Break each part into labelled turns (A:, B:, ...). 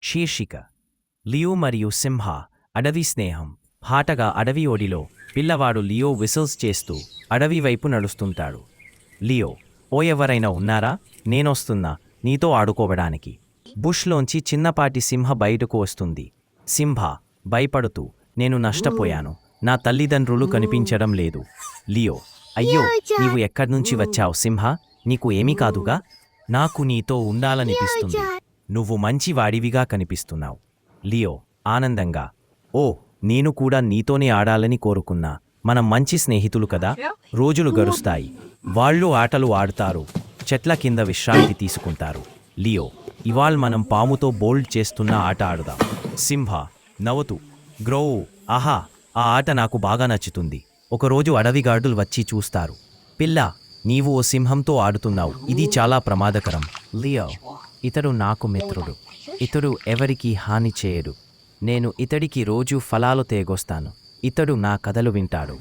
A: శీర్షిక లియో మరియు సింహ అడవి స్నేహం. హాటగా అడవి ఒడిలో పిల్లవాడు లియో విసిల్స్ చేస్తూ అడవి వైపు నడుస్తుంటాడు. లియో, ఓ ఎవరైనా ఉన్నారా? నేనొస్తున్నా నీతో ఆడుకోవడానికి. బుష్లోంచి చిన్నపాటి సింహ బయటకు వస్తుంది. సింహ భయపడుతూ, నేను నష్టపోయాను, నా తల్లిదండ్రులు కనిపించడం లేదు. లియో, అయ్యో, నీవు ఎక్కడ్నుంచి వచ్చావు సింహ? నీకు ఏమీ కాదుగా? నాకు నీతో ఉండాలనిపిస్తుంది. నువ్వు మంచి వాడివిగా కనిపిస్తున్నావు. లియో ఆనందంగా, ఓ, నేను కూడా నీతోనే ఆడాలని కోరుకున్నా. మనం మంచి స్నేహితులు కదా. రోజులు గడుస్తాయి. వాళ్ళు ఆటలు ఆడుతారు, చెట్ల కింద విశ్రాంతి తీసుకుంటారు. లియో, ఇవాళ మనం పాముతో బోల్డ్ చేస్తున్న ఆట ఆడుదాం. సింహ నవ్వుతూ, గ్రో, ఆహా, ఆ ఆట నాకు బాగా నచ్చుతుంది. ఒకరోజు అడవి గార్డులు వచ్చి చూస్తారు. పిల్ల, నీవు ఓ సింహంతో ఆడుతున్నావు, ఇది చాలా ప్రమాదకరం. లియో, ఇతడు నాకు మిత్రుడు. ఇతడు ఎవరికీ హాని చేయడు. నేను ఇతడికి రోజూ ఫలాలు తేగొస్తాను. ఇతడు నా కథలు వింటాడు.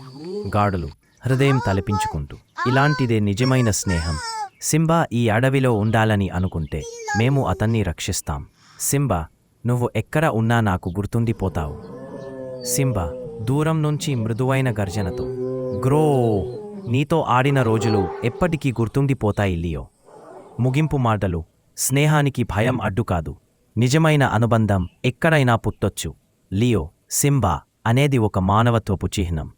A: గాడులు హృదయం తలపించుకుంటూ, ఇలాంటిదే నిజమైన స్నేహం. సింబా ఈ అడవిలో ఉండాలని అనుకుంటే మేము అతన్ని రక్షిస్తాం. సింబా, నువ్వు ఎక్కడ ఉన్నా నాకు గుర్తుండిపోతావు. సింబా దూరం నుంచి మృదువైన గర్జనతో, గ్రో, నీతో ఆడిన రోజులు ఎప్పటికీ గుర్తుండిపోతాయి లియో. ముగింపు మాటలు, స్నేహానికి భయం అడ్డు కాదు. నిజమైన అనుబంధం ఎక్కడైనా పుట్టొచ్చు. లియో, సింబా అనేది ఒక మానవత్వపు చిహ్నం.